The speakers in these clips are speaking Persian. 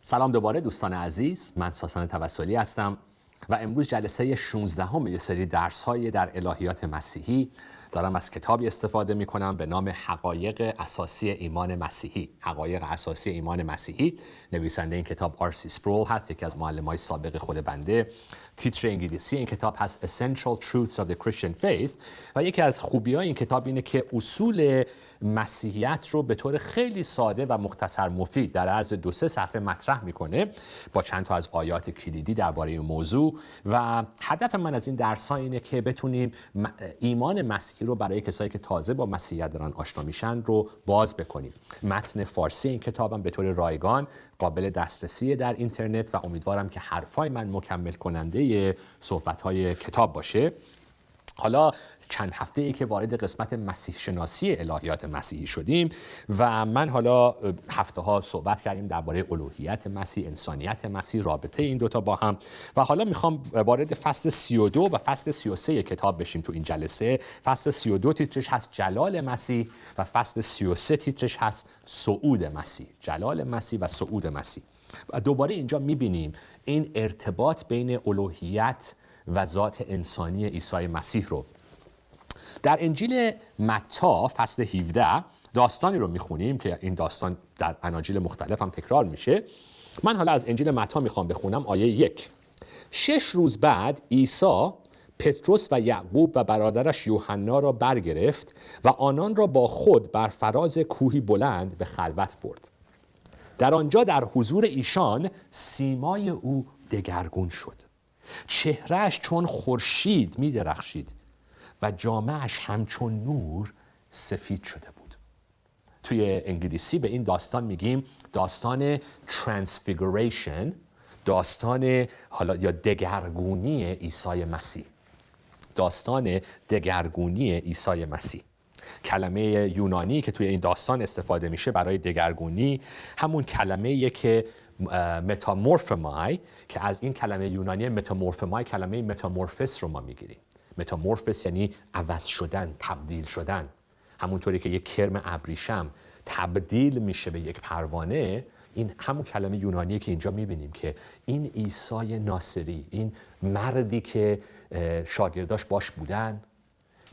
سلام دوباره دوستان عزیز، من ساسان توسلی هستم و امروز جلسه 16 یه سری درس‌های در الهیات مسیحی. دارم از کتابی استفاده می‌کنم به نام حقایق اساسی ایمان مسیحی. حقایق اساسی ایمان مسیحی. نویسنده این کتاب آرسی سپرول هست، یکی از معلم‌های سابق خود بنده. تیتر انگلیسی این کتاب هست Essential Truths of the Christian Faith و یکی از خوبی‌های این کتاب اینه که اصول مسیحیت رو به طور خیلی ساده و مختصر مفید در عرض 2-3 صفحه مطرح میکنه با چند تا از آیات کلیدی درباره این موضوع. و هدف من از این درس‌ها اینه که بتونیم ایمان مسیحی رو برای کسایی که تازه با مسیحیت دارن آشنا میشن رو باز بکنیم. متن فارسی این کتابم به طور رایگان قابل دسترسی در اینترنت و امیدوارم که حرفای من مکمل کننده صحبت‌های کتاب باشه. حالا چند هفته ای که وارد قسمت مسیح شناسی الهیات مسیحی شدیم و من حالا هفته ها صحبت کردیم درباره الوهیت مسیح، انسانیت مسیح، رابطه این دوتا با هم و حالا میخوام وارد فصل 32 و فصل 33 کتاب بشیم تو این جلسه. فصل 32 تیترش هست جلال مسیح و فصل 33 تیترش هست صعود مسیح. جلال مسیح و صعود مسیح. و دوباره اینجا میبینیم این ارتباط بین الوهیت و ذات انسانی عیسی مسیح رو. در انجیل متی فصل 17 داستانی رو میخونیم که این داستان در اناجیل مختلف هم تکرار میشه. من حالا از انجیل متی میخوام بخونم آیه 1. 6 روز بعد عیسی پتروس و یعقوب و برادرش یوحنا را برگرفت و آنان را با خود بر فراز کوهی بلند به خلوت برد. در آنجا در حضور ایشان سیمای او دگرگون شد. چهرهش چون خورشید می درخشید و جامهش همچون نور سفید شده بود. توی انگلیسی به این داستان میگیم داستان ترانسفیگوریشن، داستان حالا یا دگرگونی عیسی مسیح. داستان دگرگونی عیسی مسیح. کلمه یونانی که توی این داستان استفاده میشه برای دگرگونی همون کلمه‌ایه که متامورفمای، که از این کلمه یونانی متامورفمای کلمه متامورفس رو ما میگیریم. متامورفس یعنی عوض شدن، تبدیل شدن. همونطوری که یک کرم ابریشم تبدیل میشه به یک پروانه، این همون کلمه یونانیه که اینجا میبینیم که این عیسی ناصری، این مردی که شاگرداش باش بودن،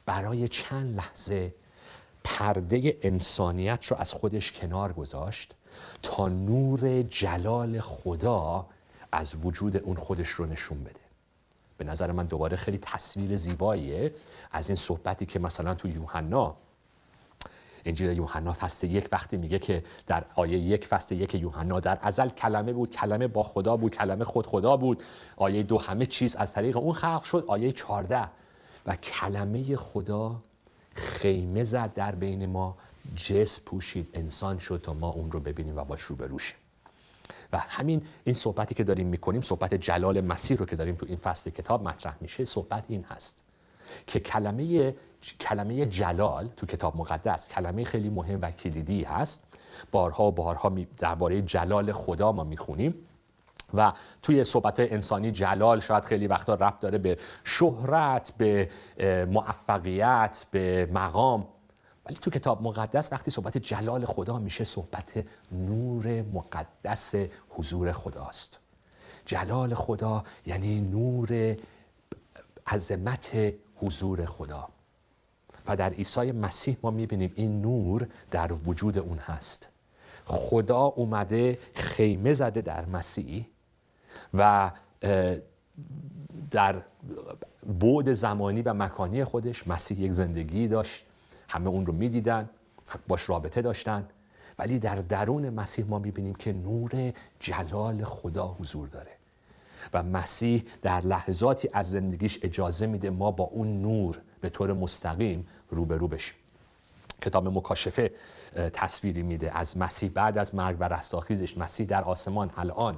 برای چند لحظه پرده انسانیت رو از خودش کنار گذاشت تا نور جلال خدا از وجود اون خودش رو نشون بده. به نظر من دوباره خیلی تصویر زیباییه از این صحبتی که مثلا تو یوحنا، انجیل یوحنا فصل 1 وقتی میگه که در آیه 1 فصل 1 یوحنا در ازل کلمه بود، کلمه با خدا بود، کلمه خود خدا بود. آیه 2 همه چیز از طریق اون خلق شد. آیه 14 و کلمه خدا خیمه زد در بین ما، جسم پوشید، انسان شد تا ما اون رو ببینیم و باش روبرو شیم. و همین این صحبتی که داریم میکنیم، صحبت جلال مسیح رو که داریم تو این فصل کتاب مطرح میشه، صحبت این هست که کلمه جلال تو کتاب مقدس کلمه خیلی مهم و کلیدی هست. بارها و بارها درباره جلال خدا ما میخونیم و توی صحبت‌های انسانی جلال شاید خیلی وقتا ربط داره به شهرت، به موفقیت، به مقام، ولی تو کتاب مقدس وقتی صحبت جلال خدا میشه صحبت نور مقدس حضور خداست. جلال خدا یعنی نور عظمت حضور خدا و در عیسی مسیح ما میبینیم این نور در وجود اون هست. خدا اومده خیمه زده در مسیح و در بعد زمانی و مکانی خودش مسیح یک زندگی داشت، همه اون رو میدیدن، باش رابطه داشتن، ولی در درون مسیح ما میبینیم که نور جلال خدا حضور داره و مسیح در لحظاتی از زندگیش اجازه میده ما با اون نور به طور مستقیم روبرو بشیم. کتاب مکاشفه تصویری میده از مسیح بعد از مرگ و رستاخیزش. مسیح در آسمان الان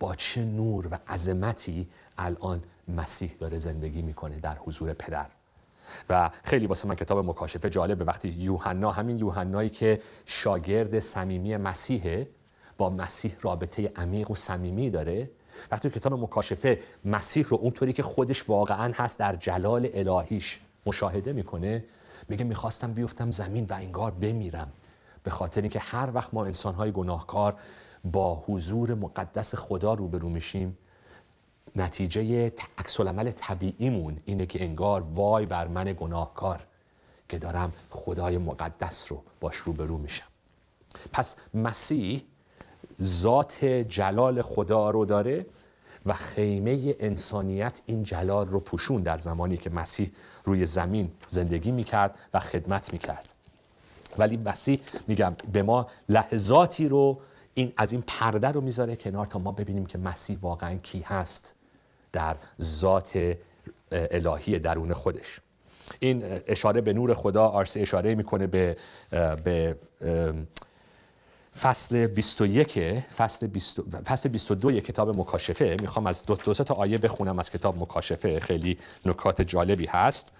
با چه نور و عظمتی الان مسیح داره زندگی میکنه در حضور پدر. و خیلی واسه من کتاب مکاشفه جالبه وقتی یوحنا، همین یوحنایی که شاگرد صمیمی مسیحه، با مسیح رابطه عمیق و صمیمی داره، وقتی کتاب مکاشفه مسیح رو اونطوری که خودش واقعا هست در جلال الهیش مشاهده میکنه، میگه میخواستم بیفتم زمین و انگار بمیرم، به خاطر اینکه هر وقت ما انسانهای گناهکار با حضور مقدس خدا روبرو میشیم، نتیجه عکس العمل طبیعیمون اینه که انگار وای بر من گناهکار که دارم خدای مقدس رو باش روبرو میشم. پس مسیح ذات جلال خدا رو داره و خیمه انسانیت این جلال رو پوشون در زمانی که مسیح روی زمین زندگی میکرد و خدمت میکرد. ولی مسیح میگم به ما لحظاتی رو از این پرده رو میذاره کنار تا ما ببینیم که مسیح واقعا کی هست در ذات الهی درون خودش. این اشاره به نور خدا، آرسی اشاره میکنه به فصل 21 فصل 22 کتاب مکاشفه. میخوام از دو تا آیه بخونم از کتاب مکاشفه، خیلی نکات جالبی هست.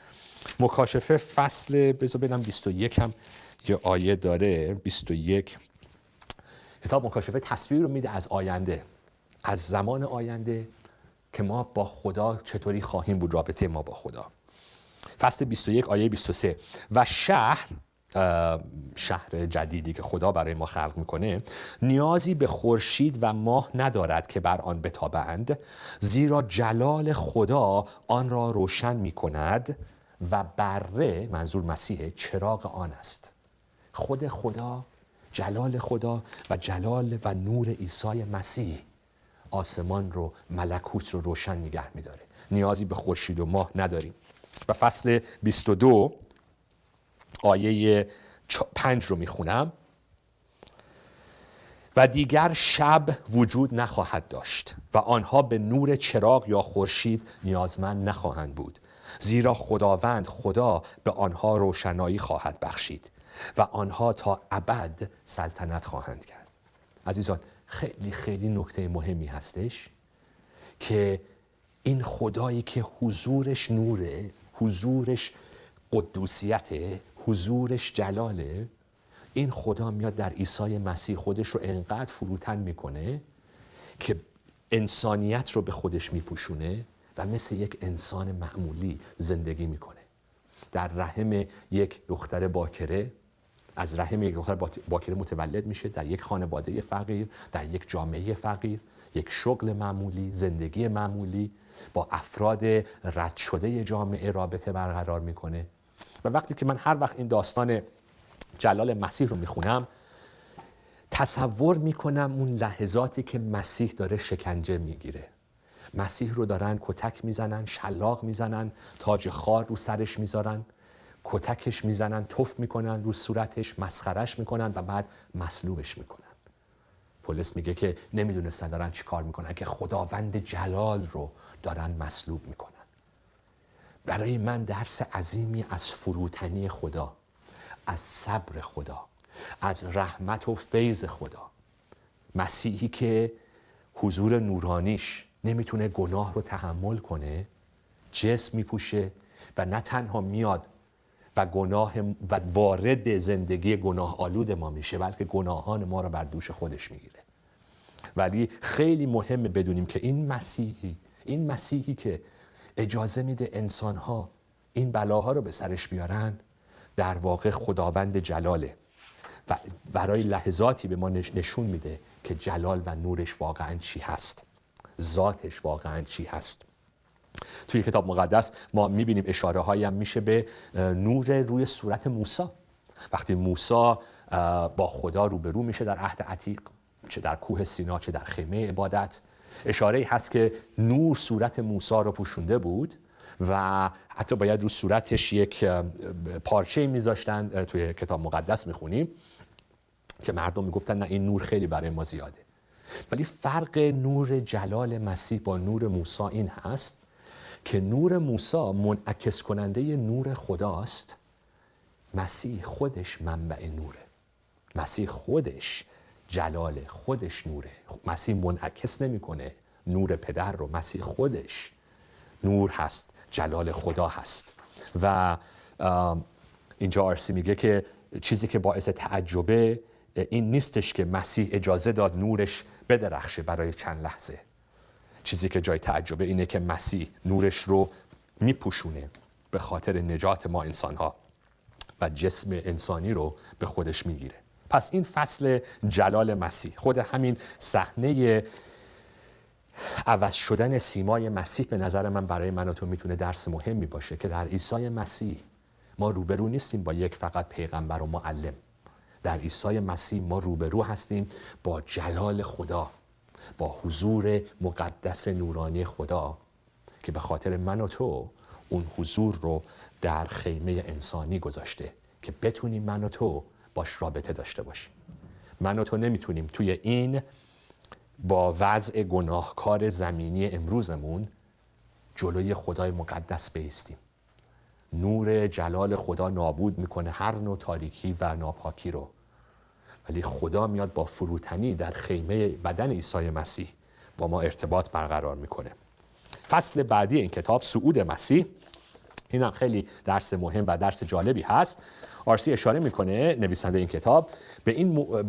مکاشفه فصل بذار ببینم 21 هم یه آیه داره. 21 کتاب مکاشفه تصویر رو میده از آینده، از زمان آینده که ما با خدا چطوری خواهیم بود، رابطه ما با خدا. فصل 21 آیه 23 و شهر جدیدی که خدا برای ما خلق میکنه نیازی به خورشید و ماه ندارد که بر آن بتابند، زیرا جلال خدا آن را روشن میکند و بره، منظور مسیح، چراغ آن است. خود خدا، جلال خدا و جلال و نور عیسی مسیح آسمان رو، ملکوت رو روشن نگه میداره. نیازی به خورشید و ماه نداریم. و فصل 22 آیه 5 رو میخونم. و دیگر شب وجود نخواهد داشت و آنها به نور چراغ یا خورشید نیازمند نخواهند بود، زیرا خداوند خدا به آنها روشنایی خواهد بخشید و آنها تا ابد سلطنت خواهند کرد. عزیزان، خیلی خیلی نکته مهمی هستش که این خدایی که حضورش نوره، حضورش قدوسیته، حضورش جلاله، این خدا میاد در عیسی مسیح خودش رو انقدر فروتن میکنه که انسانیت رو به خودش میپوشونه و مثل یک انسان معمولی زندگی میکنه. در رحم یک دختر باکره، از رحم یک دختر باکره متولد میشه، در یک خانواده فقیر، در یک جامعه فقیر، یک شغل معمولی، زندگی معمولی، با افراد رد شده جامعه رابطه برقرار میکنه. و وقتی که من هر وقت این داستان جلال مسیح رو میخونم، تصور میکنم اون لحظاتی که مسیح داره شکنجه میگیره. مسیح رو دارن کتک میزنن، شلاق میزنن، تاج خار رو سرش میذارن، کتکش میزنن، تف میکنن رو صورتش، مسخرش میکنن و بعد مصلوبش میکنن. پلیس میگه که نمیدونستن دارن چی کار میکنن که خداوند جلال رو دارن مصلوب میکنن. برای من درس عظیمی از فروتنی خدا، از صبر خدا، از رحمت و فیض خدا. مسیحی که حضور نورانیش نمیتونه گناه رو تحمل کنه، جسم میپوشه و نه تنها میاد و گناه و وارد زندگی گناه آلود ما میشه، بلکه گناهان ما رو بر دوش خودش میگیره. ولی خیلی مهمه بدونیم که این مسیحی که اجازه میده انسانها این بلاها رو به سرش بیارن، در واقع خداوند جلاله و برای لحظاتی به ما نشون میده که جلال و نورش واقعا چی هست، ذاتش واقعا چی هست. توی کتاب مقدس ما میبینیم اشاره هایی هم میشه به نور روی صورت موسی. وقتی موسی با خدا روبرو میشه در عهد عتیق، چه در کوه سینا چه در خیمه عبادت، اشاره‌ای هست که نور صورت موسی رو پوشونده بود و حتی باید رو صورتش یک پارچه میذاشتن. توی کتاب مقدس میخونیم که مردم میگفتن نه این نور خیلی برای ما زیاده. ولی فرق نور جلال مسیح با نور موسی این هست که نور موسی منعکس کننده نور خداست، مسیح خودش منبع نوره. مسیح خودش جلاله، خودش نوره. مسیح منعکس نمیکنه نور پدر رو، مسیح خودش نور هست، جلال خدا هست. و اینجا آرسی میگه که چیزی که باعث تعجبه این نیستش که مسیح اجازه داد نورش بدرخشه برای چند لحظه. چیزی که جای تعجبه اینه که مسیح نورش رو میپوشونه به خاطر نجات ما انسانها و جسم انسانی رو به خودش میگیره. پس این فصل جلال مسیح، خود همین صحنه عوض شدن سیمای مسیح به نظر من برای من و تو میتونه درس مهمی باشه که در عیسی مسیح ما روبرو نیستیم با یک فقط پیغمبر و معلم. در عیسی مسیح ما روبرو هستیم با جلال خدا، با حضور مقدس نورانی خدا که به خاطر من و تو اون حضور رو در خیمه انسانی گذاشته که بتونیم من و تو باش رابطه داشته باشیم. من و تو نمیتونیم توی این با وضع گناهکار زمینی امروزمون جلوی خدای مقدس بایستیم. نور جلال خدا نابود میکنه هر نوع تاریکی و ناپاکی رو، ولی خدا میاد با فروتنی در خیمه بدن عیسی مسیح با ما ارتباط برقرار میکنه. فصل بعدی این کتاب صعود مسیح، این هم خیلی درس مهم و درس جالبی هست. آرسی اشاره میکنه نویسنده این کتاب به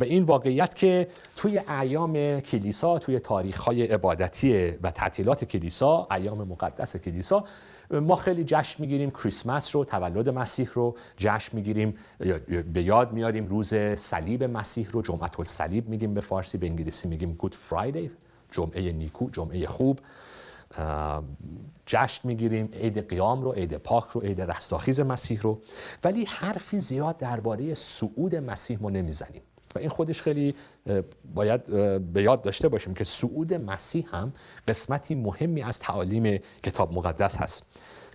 این واقعیت که توی ایام کلیسا، توی تاریخ‌های عبادتی و تعطیلات کلیسا، ایام مقدس کلیسا، ما خیلی جشن میگیریم کریسمس رو، تولد مسیح رو جشن میگیریم، به یاد میاریم روز صلیب مسیح رو، جمعة الصلیب میگیم به فارسی، به انگلیسی میگیم گود فرایدی، جمعه نیکو، جمعه خوب. جشن میگیریم عید قیام رو، عید پاک رو، عید رستاخیز مسیح رو، ولی حرفی زیاد درباره صعود مسیح ما نمیزنیم و این خودش خیلی باید به یاد داشته باشیم که صعود مسیح هم قسمتی مهمی از تعالیم کتاب مقدس هست.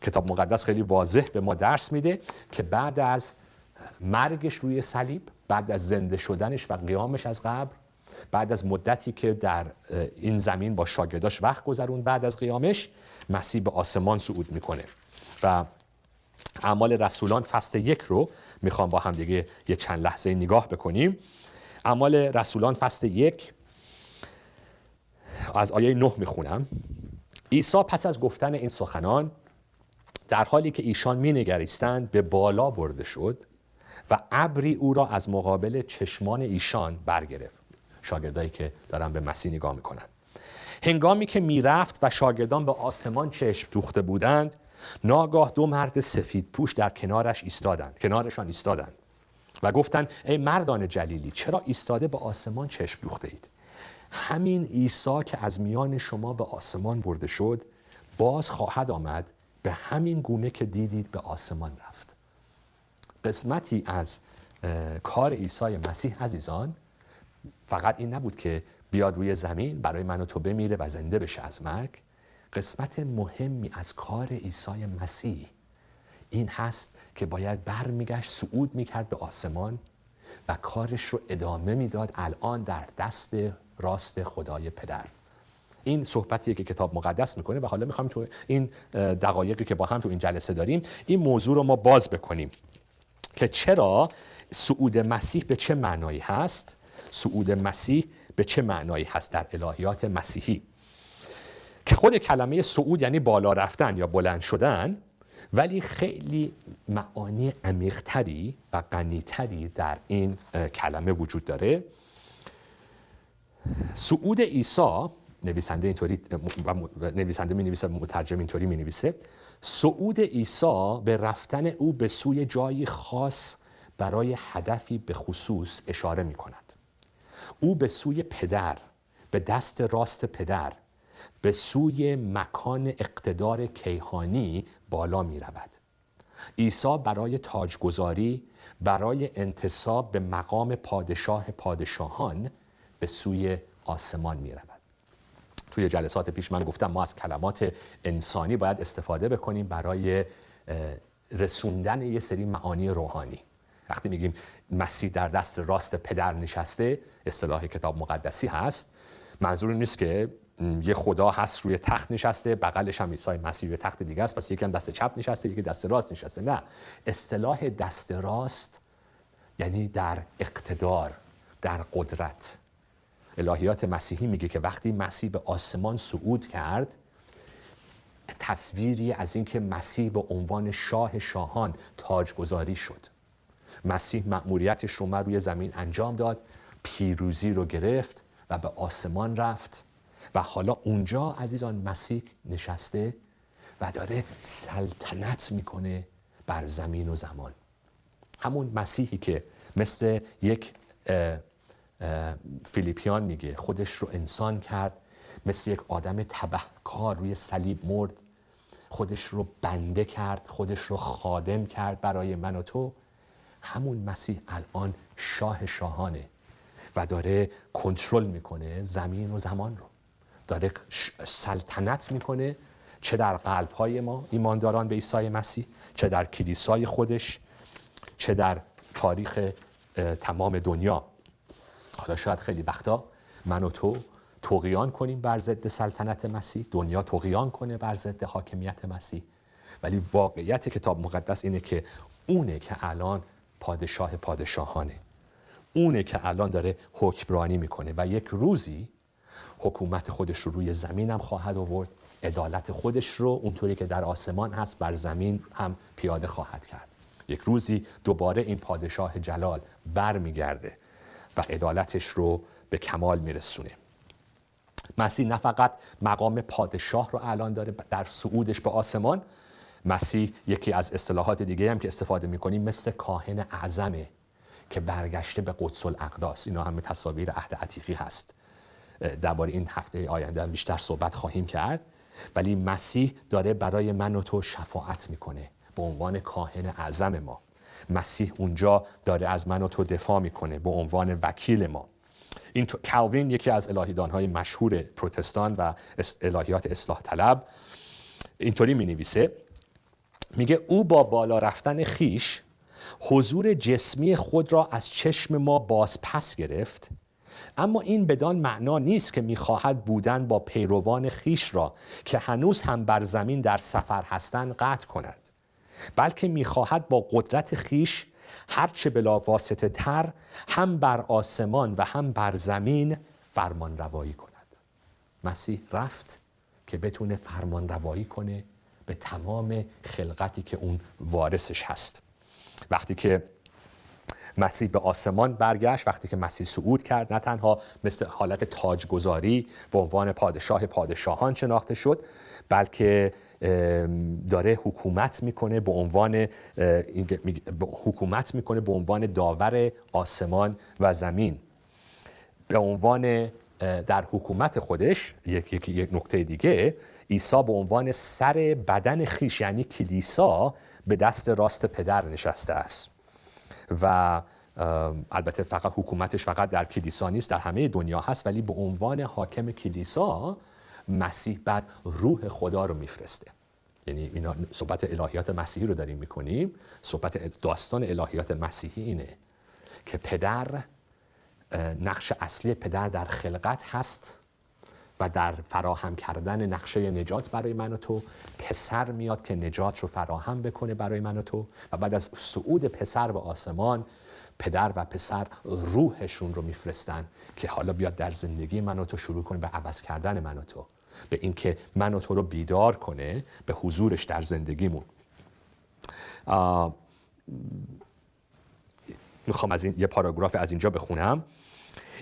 کتاب مقدس خیلی واضح به ما درس میده که بعد از مرگش روی صلیب، بعد از زنده شدنش و قیامش از قبر، بعد از مدتی که در این زمین با شاگرداش وقت گذرون، بعد از قیامش مسیح به آسمان صعود میکنه و اعمال رسولان فصل 1 رو میخوام با هم دیگه یه چند لحظه نگاه بکنیم. اعمال رسولان فصل 1 از آیه 9 میخونم. عیسی پس از گفتن این سخنان در حالی که ایشان مینگریستند به بالا برده شد و ابری او را از مقابل چشمان ایشان برگرفت. شاگردایی که دارن به مسیح نگاه میکنن. هنگامی که میرفت و شاگردان به آسمان چشم دوخته بودند، ناگاه 2 مرد سفید پوش در کنارشان ایستادند و گفتند ای مردان جلیلی، چرا ایستاده به آسمان چشم دوخته اید؟ همین عیسی که از میان شما به آسمان برده شد باز خواهد آمد، به همین گونه که دیدید به آسمان رفت. قسمتی از کار عیسی مسیح عزیزان فقط این نبود که بیاد روی زمین برای من و تو بمیره و زنده بشه از مرگ. قسمت مهمی از کار عیسی مسیح این هست که باید برمیگشت، صعود میکرد به آسمان و کارش رو ادامه میداد الان در دست راست خدای پدر. این صحبتیه که کتاب مقدس میکنه و حالا میخوام تو این دقایقی که با هم تو این جلسه داریم این موضوع رو ما باز بکنیم که چرا صعود مسیح به چه معنایی هست، صعود مسیح به چه معنایی هست در الهیات مسیحی. که خود کلمه صعود یعنی بالا رفتن یا بلند شدن، ولی خیلی معانی عمیق‌تری و غنی‌تری در این کلمه وجود داره. صعود عیسی، نویسنده اینطوری نویسنده می‌نویسه، مترجم اینطوری می‌نویسه، صعود عیسی به رفتن او به سوی جایی خاص برای هدفی به خصوص اشاره می‌کند. او به سوی پدر، به دست راست پدر، به سوی مکان اقتدار کیهانی بالا می رود. عیسی برای تاجگذاری، برای انتساب به مقام پادشاه پادشاهان به سوی آسمان می رود. توی جلسات پیش من گفتم ما از کلمات انسانی باید استفاده بکنیم برای رسوندن یه سری معانی روحانی. وقتی میگیم مسیح در دست راست پدر نشسته، اصطلاح کتاب مقدسی هست، منظور نیست که یه خدا هست روی تخت نشسته، بغلش هم عیسی مسیح روی تخت دیگه است، پس یکی هم دست چپ نشسته، یکی دست راست نشسته. نه، اصطلاح دست راست یعنی در اقتدار، در قدرت. الهیات مسیحی میگه که وقتی مسیح به آسمان صعود کرد، تصویری از این که مسیح به عنوان شاه شاهان تاجگذاری شد. مسیح مأموریتش رو روی زمین انجام داد، پیروزی رو گرفت و به آسمان رفت و حالا اونجا عزیزان مسیح نشسته و داره سلطنت میکنه بر زمین و زمان. همون مسیحی که مثل یک فیلیپیان میگه خودش رو انسان کرد، مثل یک آدم تبهکار روی صلیب مرد، خودش رو بنده کرد، خودش رو خادم کرد برای من و تو. همون مسیح الان شاه شاهانه و داره کنترل میکنه زمین و زمان رو، داره سلطنت میکنه، چه در قلب‌های ما ایمانداران به عیسی مسیح، چه در کلیسای خودش، چه در تاریخ تمام دنیا. حالا شاید خیلی وقتا من و تو طغیان کنیم بر ضد سلطنت مسیح، دنیا طغیان کنه بر ضد حاکمیت مسیح، ولی واقعیت کتاب مقدس اینه که اونه که الان پادشاه پادشاهانه، اونه که الان داره حکمرانی میکنه و یک روزی حکومت خودش رو روی زمین هم خواهد آورد، عدالت خودش رو اونطوری که در آسمان هست بر زمین هم پیاده خواهد کرد. یک روزی دوباره این پادشاه جلال برمیگرده و عدالتش رو به کمال میرسونه. مسیح نه فقط مقام پادشاه رو الان داره در صعودش به آسمان، مسیح یکی از اصطلاحات دیگه هم که استفاده میکنیم مثل کاهن اعظمه که برگشته به قدس الاقداس. اینا همه تصاویر عهد عتیقی هست، درباره این هفته آینده هم بیشتر صحبت خواهیم کرد. ولی مسیح داره برای من و تو شفاعت میکنه به عنوان کاهن اعظم ما. مسیح اونجا داره از من و تو دفاع میکنه به عنوان وکیل ما. این کالوین، یکی از الهیدانهای مشهور پروتستان و الهیات اصلاح طلب، اینطوری می نویسه، میگه او با بالا رفتن خیش حضور جسمی خود را از چشم ما باز پس گرفت، اما این بدان معنا نیست که میخواهد بودن با پیروان خیش را که هنوز هم بر زمین در سفر هستند قطع کند، بلکه میخواهد با قدرت خیش هرچه بلا واسطه تر هم بر آسمان و هم بر زمین فرمان روایی کند. مسیح رفت که بتونه فرمان روایی کنه به تمام خلقتی که اون وارثش هست. وقتی که مسیح به آسمان برگشت، وقتی که مسیح صعود کرد، نه تنها مثل حالت تاجگذاری به عنوان پادشاه پادشاهان شناخته شد، بلکه داره حکومت میکنه به عنوان داور آسمان و زمین. به عنوان در حکومت خودش یک نکته دیگه، عیسی به عنوان سر بدن خیش یعنی کلیسا به دست راست پدر نشسته است و البته فقط حکومتش فقط در کلیسا نیست، در همه دنیا هست، ولی به عنوان حاکم کلیسا مسیح بعد روح خدا رو میفرسته. یعنی اینا صحبت الهیات مسیحی رو داریم میکنیم. صحبت داستان الهیات مسیحی اینه که پدر، نقش اصلی پدر در خلقت هست و در فراهم کردن نقشه نجات برای من و تو. پسر میاد که نجات رو فراهم بکنه برای من و تو و بعد از صعود پسر به آسمان، پدر و پسر روحشون رو میفرستن که حالا بیاد در زندگی من و تو شروع کنه به عوض کردن من و تو، به این که من و تو رو بیدار کنه به حضورش در زندگیمون. میخوام از این یه پاراگراف از اینجا بخونم.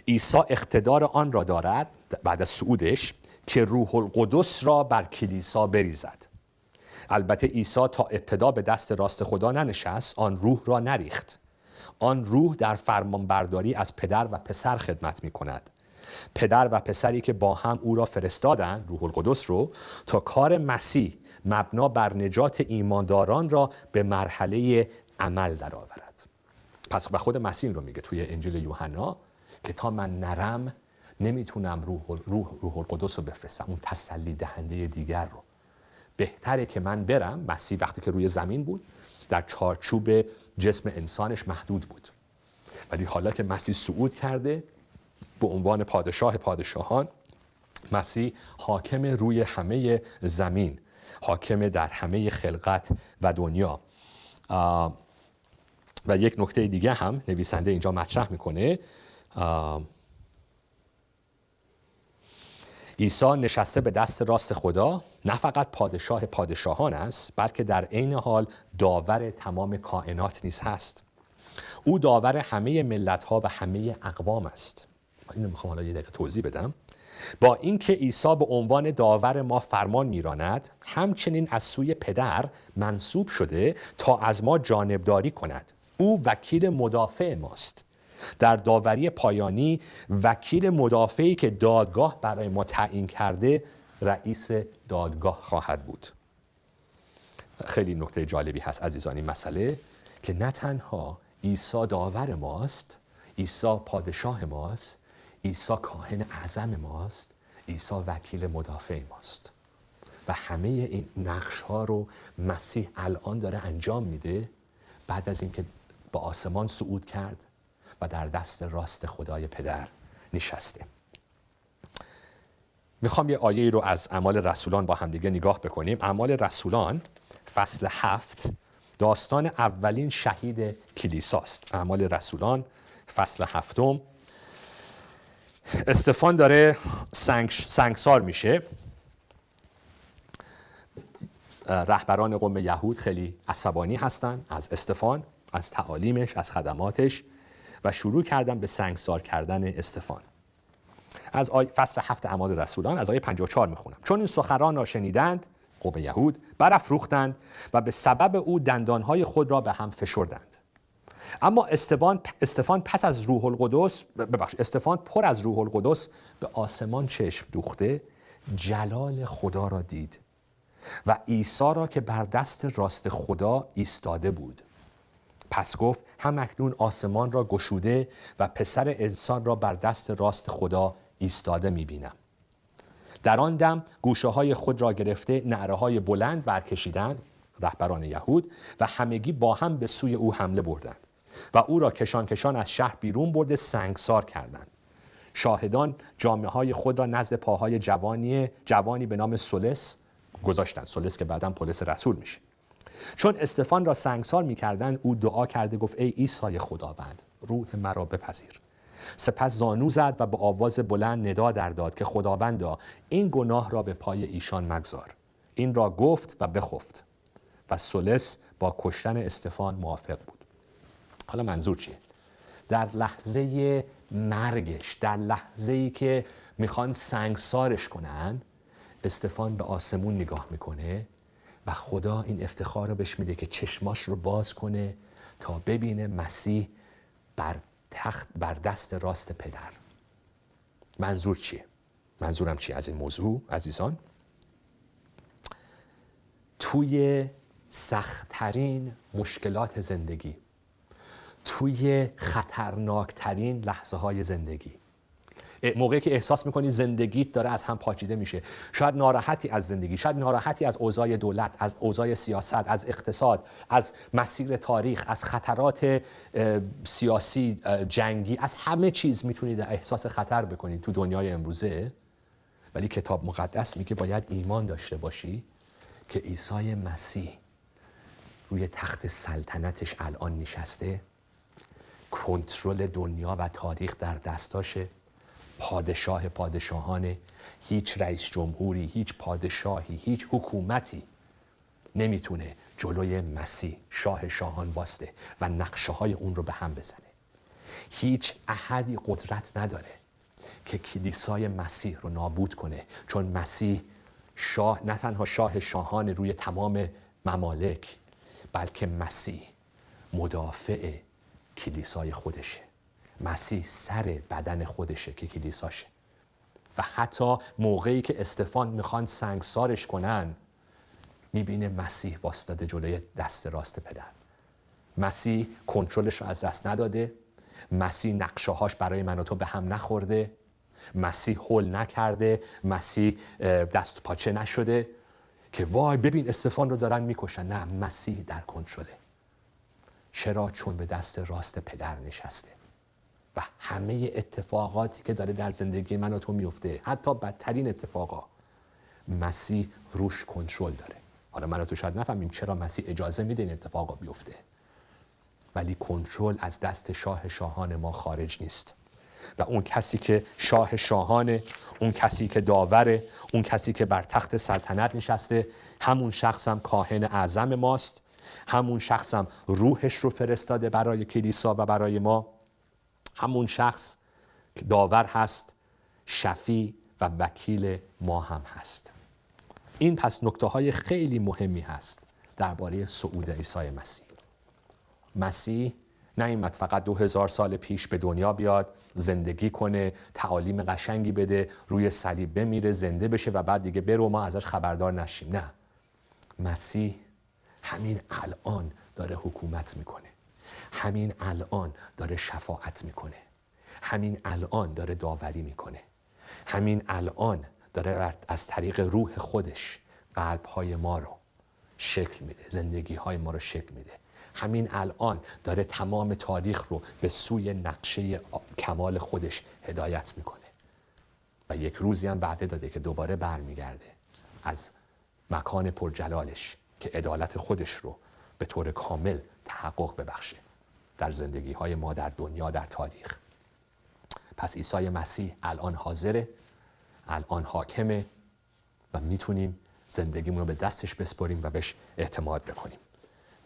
عیسی اقتدار آن را دارد بعد از صعودش که روح القدس را بر کلیسا بریزد. البته عیسی تا ابتدا به دست راست خدا ننشست، آن روح را نریخت. آن روح در فرمانبرداری از پدر و پسر خدمت می کند. پدر و پسری که با هم او را فرستادند، روح القدس رو، تا کار مسیح مبنا بر نجات ایمانداران را به مرحله عمل درآورد. پس به خود مسیح رو میگه توی انجیل یوحنا که تا من نرم نمیتونم روح القدس رو بفرستم، اون تسلی دهنده دیگر رو. بهتره که من برم. مسیح وقتی که روی زمین بود در چارچوب جسم انسانش محدود بود، ولی حالا که مسیح صعود کرده به عنوان پادشاه پادشاهان، مسیح حاکم روی همه زمین، حاکم در همه خلقت و دنیا. و یک نکته دیگه هم نویسنده اینجا مطرح میکنه. عیسی نشسته به دست راست خدا نه فقط پادشاه پادشاهان است، بلکه در عین حال داور تمام کائنات نیز هست. او داور همه ملت‌ها و همه اقوام است. اینو میخوام حالا یه دقیقه توضیح بدم. با اینکه عیسی به عنوان داور ما فرمان میراند، همچنین از سوی پدر منصوب شده تا از ما جانبداری کند. او وکیل مدافع ماست در داوری پایانی وکیل مدافعی که دادگاه برای ما تعیین کرده رئیس دادگاه خواهد بود. خیلی نکته جالبی هست عزیزان این مسئله که نه تنها عیسی داور ماست، عیسی پادشاه ماست، عیسی کاهن اعظم ماست، عیسی وکیل مدافع ماست و همه این نقش ها رو مسیح الان داره انجام میده بعد از اینکه به آسمان صعود کرد و در دست راست خدای پدر نشسته. میخوام یه آیه رو از اعمال رسولان با همدیگه نگاه بکنیم. اعمال رسولان فصل 7 داستان اولین شهید کلیساست. اعمال رسولان فصل 7 استفان داره سنگسار میشه. رهبران قوم یهود خیلی عصبانی هستن از استفان، از تعالیمش، از خدماتش و شروع کردن به سنگسار کردن استفان. از فصل 7 اعمال رسولان از آیه 54 میخونم. چون این سخنان را شنیدند قوم یهود برافروختند و به سبب او دندانهای خود را به هم فشردند. اما استفان پر از روح القدس به آسمان چشم دوخته جلال خدا را دید و عیسی را که بر دست راست خدا ایستاده بود. پس گفت هم اکنون آسمان را گشوده و پسر انسان را بر دست راست خدا ایستاده می‌بینم. در آن دم گوشه های خود را گرفته نعره های بلند برکشیدند رهبران یهود و همگی با هم به سوی او حمله بردند و او را کشان کشان از شهر بیرون برده سنگسار کردند. شاهدان جامه های خود را نزد پاهای جوانی به نام سولس گذاشتند. سولس که بعداً پولس رسول میشه. چون استفان را سنگسار میکردند او دعا کرده گفت ای عیسی خداوند روح مرا بپذیر. سپس زانو زد و به آواز بلند ندا در داد که خداوندا این گناه را به پای ایشان مگذار. این را گفت و بخفت و سولس با کشتن استفان موافق بود. حالا منظور چیه؟ در لحظه مرگش، در لحظه‌ای که میخوان سنگسارش کنن، استفان به آسمون نگاه میکنه و خدا این افتخار رو بهش میده که چشماش رو باز کنه تا ببینه مسیح بر دست راست پدر. منظور چیه؟ منظورم چیه از این موضوع عزیزان؟ توی سخت‌ترین مشکلات زندگی، توی خطرناکترین لحظه های زندگی، موقعی که احساس میکنی زندگیت داره از هم پاچیده میشه، شاید ناراحتی از زندگی، شاید ناراحتی از اوضاع دولت، از اوضاع سیاست، از اقتصاد، از مسیر تاریخ، از خطرات سیاسی، جنگی، از همه چیز میتونید احساس خطر بکنید تو دنیای امروزه. ولی کتاب مقدس میگه باید ایمان داشته باشی که عیسی مسیح روی تخت سلطنتش الان نشسته، کنترل دنیا و تاریخ در دستاشه، پادشاه پادشاهانه. هیچ رئیس جمهوری، هیچ پادشاهی، هیچ حکومتی نمیتونه جلوی مسیح شاه شاهان واسطه و نقشه های اون رو به هم بزنه. هیچ احدی قدرت نداره که کلیسای مسیح رو نابود کنه، چون مسیح شاه، نه تنها شاه شاهان روی تمام ممالک، بلکه مسیح مدافع کلیسای خودشه. مسیح سر بدن خودشه که کلیساشه. و حتی موقعی که استفان میخوان سنگسارش کنن، میبینه مسیح واسطاده جلوی دست راست پدر. مسیح کنترلش رو از دست نداده، مسیح نقشه هاش برای من و تو به هم نخورده، مسیح هول نکرده، مسیح دست و پاچه نشده که وای ببین استفان رو دارن میکشن. نه، مسیح در کنترله. چرا؟ چون به دست راست پدر نشسته و همه اتفاقاتی که داره در زندگی من و تو میفته، حتی بدترین اتفاقا، مسیح روش کنترل داره. حالا من و تو شاید نفهمیم چرا مسیح اجازه میده این اتفاقا بیفته، ولی کنترل از دست شاه شاهان ما خارج نیست. و اون کسی که شاه شاهانه، اون کسی که داوره، اون کسی که بر تخت سلطنت نشسته، همون شخص هم کاهن اعظم ماست، همون شخص هم روحش رو فرستاده برای کلیسا و برای ما، همون شخص که داور هست، شفیع و وکیل ما هم هست. این پس نکته های خیلی مهمی هست درباره صعود عیسی مسیح. مسیح نه این فقط 2000 سال پیش به دنیا بیاد، زندگی کنه، تعالیم قشنگی بده، روی صلیب بمیره، زنده بشه و بعد دیگه برو ما ازش خبردار نشیم. نه، مسیح همین الان داره حکومت میکنه، همین الان داره شفاعت میکنه، همین الان داره داوری میکنه، همین الان داره از طریق روح خودش قلب‌های ما رو شکل میده، زندگی‌های ما رو شکل میده. همین الان داره تمام تاریخ رو به سوی نقشه کمال خودش هدایت میکنه و یک روزی هم وعده داده که دوباره برمیگرده از مکان پرجلالش که عدالت خودش رو به طور کامل تحقق ببخشه در زندگی‌های ما، در دنیا، در تاریخ. پس عیسی مسیح الان حاضره، الان حاکمه و میتونیم زندگیمون رو به دستش بسپاریم و بهش اعتماد بکنیم.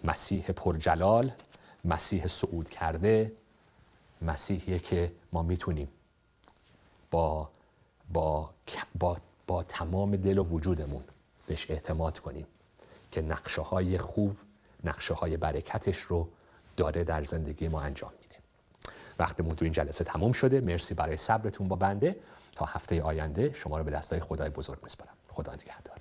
مسیح پرجلال، مسیح صعود کرده، مسیحیه که ما میتونیم با تمام دل و وجودمون بهش اعتماد کنیم که نقشه های خوب، نقشه های برکتش رو داره در زندگی ما انجام میده. وقتمون تو این جلسه تموم شده. مرسی برای صبرتون با بنده. تا هفته آینده شما رو به دستای خدای بزرگ میسپارم. خدا نگهدار.